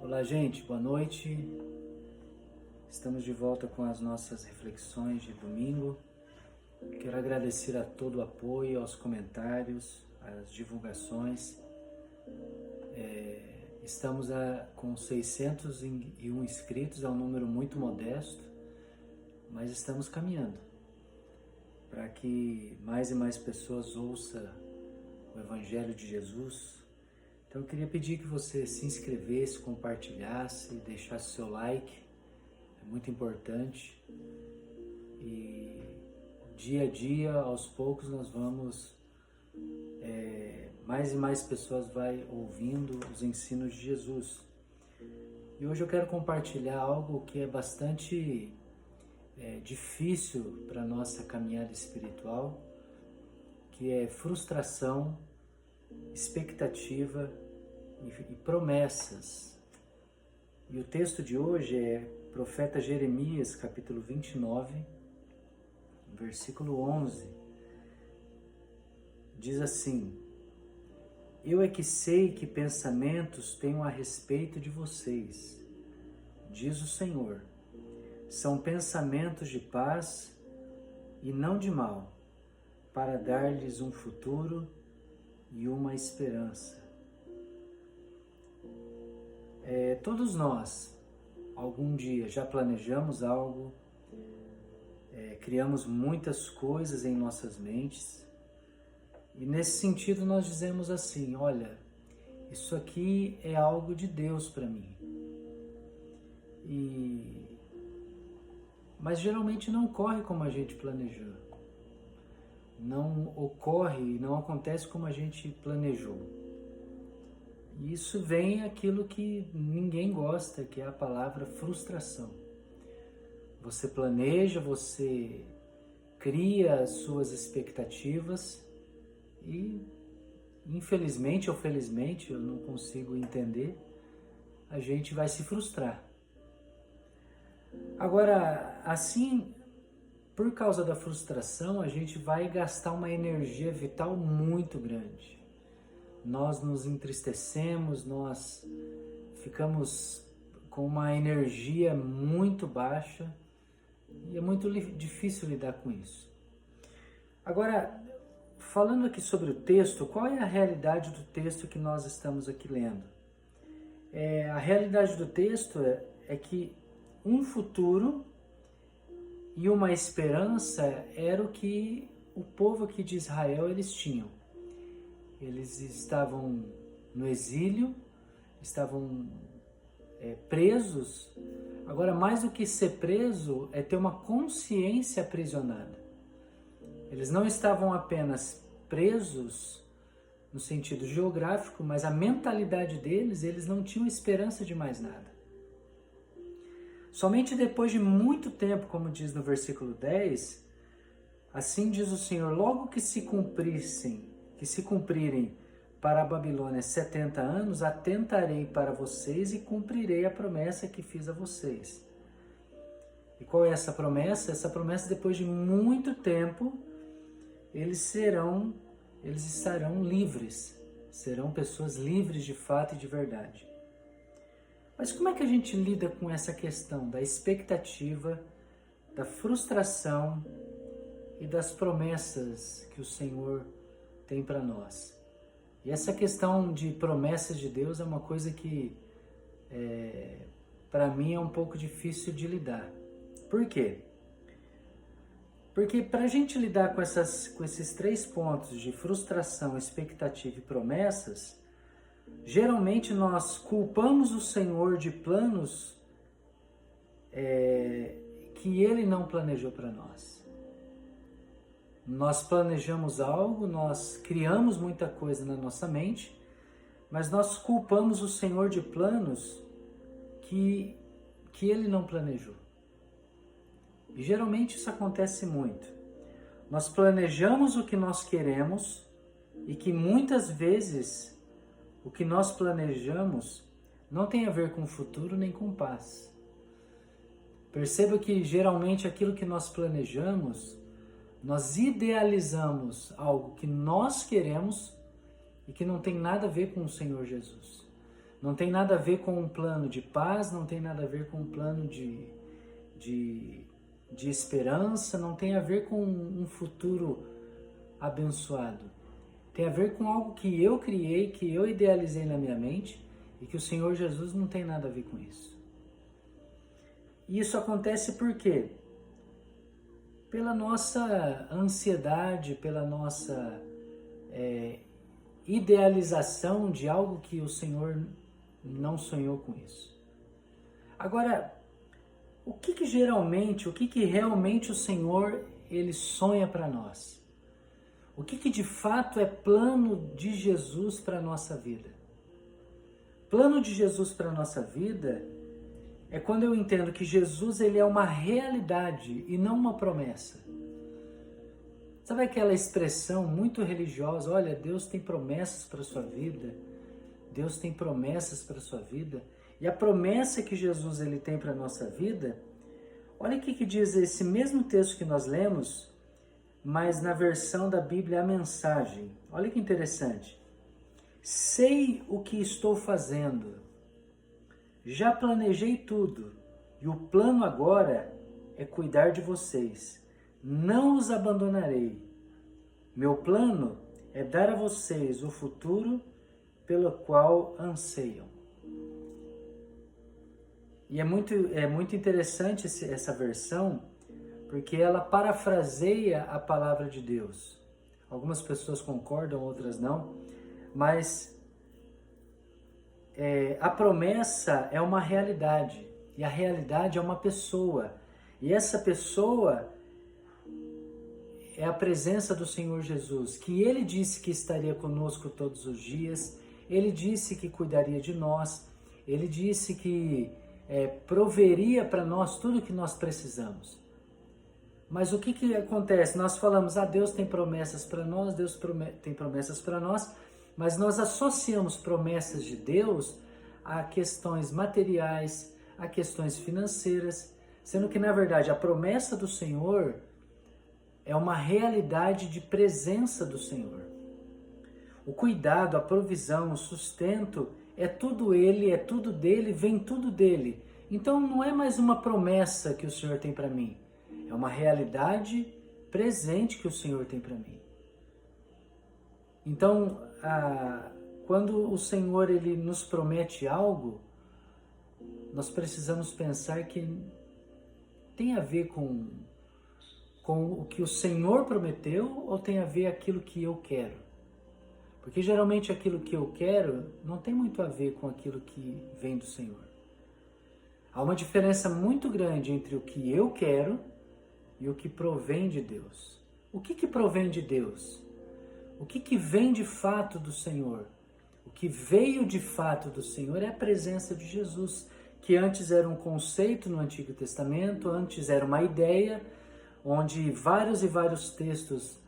Olá, gente, boa noite. Estamos de volta com as nossas reflexões de domingo. Quero agradecer a todo o apoio, aos comentários, às divulgações. Estamos com 601 inscritos, é um número muito modesto, mas estamos caminhando para que mais e mais pessoas ouçam o Evangelho de Jesus. Então eu queria pedir que você se inscrevesse, compartilhasse, deixasse seu like, é muito importante. E dia a dia, aos poucos, nós vamos, mais e mais pessoas vai ouvindo os ensinos de Jesus. E hoje eu quero compartilhar algo que é bastante difícil para a nossa caminhada espiritual, que é frustração, expectativa e promessas. E o texto de hoje é profeta Jeremias, capítulo 29, versículo 11. Diz assim: Eu é que sei que pensamentos tenho a respeito de vocês, diz o Senhor. São pensamentos de paz e não de mal, para dar-lhes um futuro e uma esperança. Todos nós, algum dia, já planejamos algo, criamos muitas coisas em nossas mentes, e nesse sentido nós dizemos assim: olha, isso aqui é algo de Deus para mim. Mas geralmente não ocorre como a gente planejou. Não ocorre e não acontece como a gente planejou. E isso vem aquilo que ninguém gosta, que é a palavra frustração. Você planeja, você cria as suas expectativas e, infelizmente ou felizmente, eu não consigo entender, a gente vai se frustrar. Agora, assim, por causa da frustração, a gente vai gastar uma energia vital muito grande. Nós nos entristecemos, nós ficamos com uma energia muito baixa e é muito difícil lidar com isso. Agora, falando aqui sobre o texto, qual é a realidade do texto que nós estamos aqui lendo? A realidade do texto é que um futuro e uma esperança era o que o povo aqui de Israel eles tinham. Eles estavam no exílio, estavam presos. Agora, mais do que ser preso, é ter uma consciência aprisionada. Eles não estavam apenas presos no sentido geográfico, mas a mentalidade deles, eles não tinham esperança de mais nada. Somente depois de muito tempo, como diz no versículo 10, assim diz o Senhor, logo que se cumprirem para a Babilônia 70 anos, atentarei para vocês e cumprirei a promessa que fiz a vocês. E qual é essa promessa? Essa promessa, depois de muito tempo, eles estarão livres, serão pessoas livres de fato e de verdade. Mas como é que a gente lida com essa questão da expectativa, da frustração e das promessas que o Senhor tem para nós? E essa questão de promessas de Deus é uma coisa que, para mim, é um pouco difícil de lidar. Por quê? Porque para a gente lidar com esses 3 pontos de frustração, expectativa e promessas, geralmente nós culpamos o Senhor de planos que Ele não planejou para nós. Nós planejamos algo, nós criamos muita coisa na nossa mente, mas nós culpamos o Senhor de planos que Ele não planejou. E geralmente isso acontece muito. Nós planejamos o que nós queremos e que muitas vezes o que nós planejamos não tem a ver com o futuro nem com paz. Perceba que geralmente aquilo que nós planejamos, nós idealizamos algo que nós queremos e que não tem nada a ver com o Senhor Jesus. Não tem nada a ver com um plano de paz, não tem nada a ver com um plano de esperança, não tem a ver com um futuro abençoado. Tem a ver com algo que eu criei, que eu idealizei na minha mente e que o Senhor Jesus não tem nada a ver com isso. E isso acontece por quê? Pela nossa ansiedade, pela nossa idealização de algo que o Senhor não sonhou com isso. Agora, o que realmente o Senhor ele sonha para nós? O que de fato é plano de Jesus para a nossa vida? Plano de Jesus para a nossa vida é quando eu entendo que Jesus ele é uma realidade e não uma promessa. Sabe aquela expressão muito religiosa, olha, Deus tem promessas para a sua vida, Deus tem promessas para a sua vida, e a promessa que Jesus ele tem para a nossa vida, olha o que diz esse mesmo texto que nós lemos, mas na versão da Bíblia a mensagem. Olha que interessante. Sei o que estou fazendo, já planejei tudo, e o plano agora é cuidar de vocês. Não os abandonarei. Meu plano é dar a vocês o futuro pelo qual anseiam. E é muito interessante essa versão, porque ela parafraseia a palavra de Deus. Algumas pessoas concordam, outras não, mas a promessa é uma realidade, e a realidade é uma pessoa, e essa pessoa é a presença do Senhor Jesus, que Ele disse que estaria conosco todos os dias, Ele disse que cuidaria de nós, Ele disse que proveria para nós tudo o que nós precisamos. Mas o que acontece? Nós falamos, Deus tem promessas para nós, Deus tem promessas para nós, mas nós associamos promessas de Deus a questões materiais, a questões financeiras, sendo que, na verdade, a promessa do Senhor é uma realidade de presença do Senhor. O cuidado, a provisão, o sustento, é tudo Ele, é tudo dele, vem tudo dele. Então não é mais uma promessa que o Senhor tem para mim, é uma realidade presente que o Senhor tem para mim. Então, quando o Senhor ele nos promete algo, nós precisamos pensar que tem a ver com o que o Senhor prometeu ou tem a ver aquilo que eu quero? Porque geralmente aquilo que eu quero não tem muito a ver com aquilo que vem do Senhor. Há uma diferença muito grande entre o que eu quero e o que provém de Deus. O que provém de Deus? O que vem de fato do Senhor? O que veio de fato do Senhor é a presença de Jesus, que antes era um conceito no Antigo Testamento, antes era uma ideia, onde vários e vários textos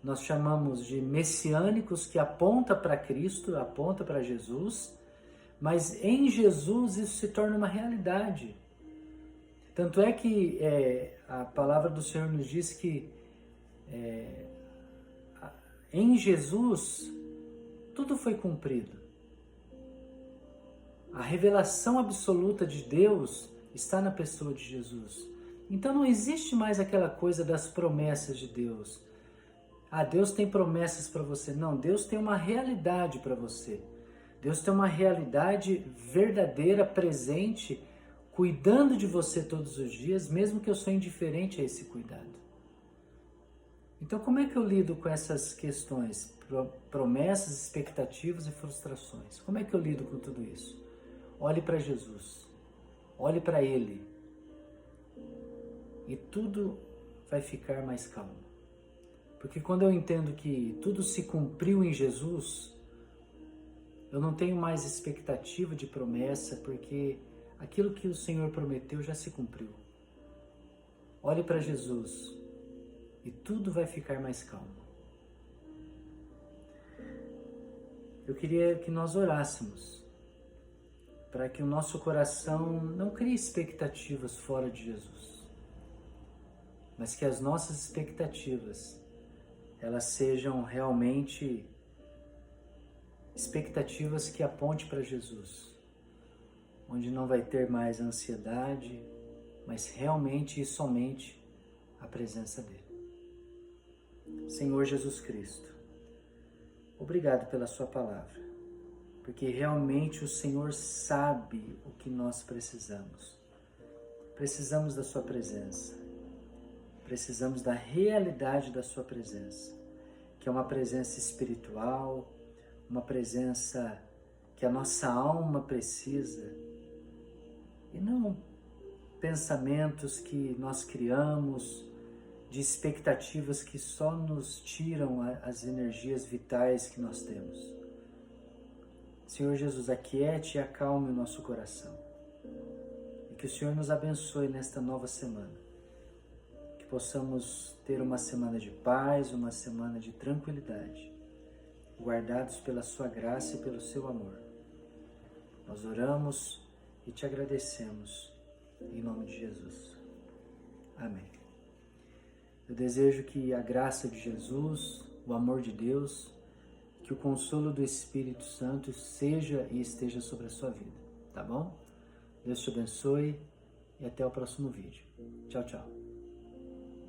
nós chamamos de messiânicos, que aponta para Cristo, aponta para Jesus, mas em Jesus isso se torna uma realidade. Tanto é que a palavra do Senhor nos diz que em Jesus tudo foi cumprido. A revelação absoluta de Deus está na pessoa de Jesus. Então não existe mais aquela coisa das promessas de Deus. Deus tem promessas para você. Não, Deus tem uma realidade para você. Deus tem uma realidade verdadeira, presente, cuidando de você todos os dias, mesmo que eu sou indiferente a esse cuidado. Então como é que eu lido com essas questões? Promessas, expectativas e frustrações. Como é que eu lido com tudo isso? Olhe para Jesus. Olhe para Ele. E tudo vai ficar mais calmo. Porque quando eu entendo que tudo se cumpriu em Jesus, eu não tenho mais expectativa de promessa, porque aquilo que o Senhor prometeu já se cumpriu. Olhe para Jesus e tudo vai ficar mais calmo. Eu queria que nós orássemos para que o nosso coração não crie expectativas fora de Jesus, mas que as nossas expectativas elas sejam realmente expectativas que aponte para Jesus. onde não vai ter mais ansiedade, mas realmente e somente a presença dele. Senhor Jesus Cristo, obrigado pela sua palavra, porque realmente o Senhor sabe o que nós precisamos. Precisamos da sua presença, precisamos da realidade da sua presença, que é uma presença espiritual, uma presença que a nossa alma precisa, e não pensamentos que nós criamos, de expectativas que só nos tiram as energias vitais que nós temos. Senhor Jesus, aquiete e acalme o nosso coração. E que o Senhor nos abençoe nesta nova semana. Que possamos ter uma semana de paz, uma semana de tranquilidade, guardados pela sua graça e pelo seu amor. Nós oramos e te agradecemos, em nome de Jesus. Amém. Eu desejo que a graça de Jesus, o amor de Deus, que o consolo do Espírito Santo seja e esteja sobre a sua vida, tá bom? Deus te abençoe e até o próximo vídeo. Tchau, tchau.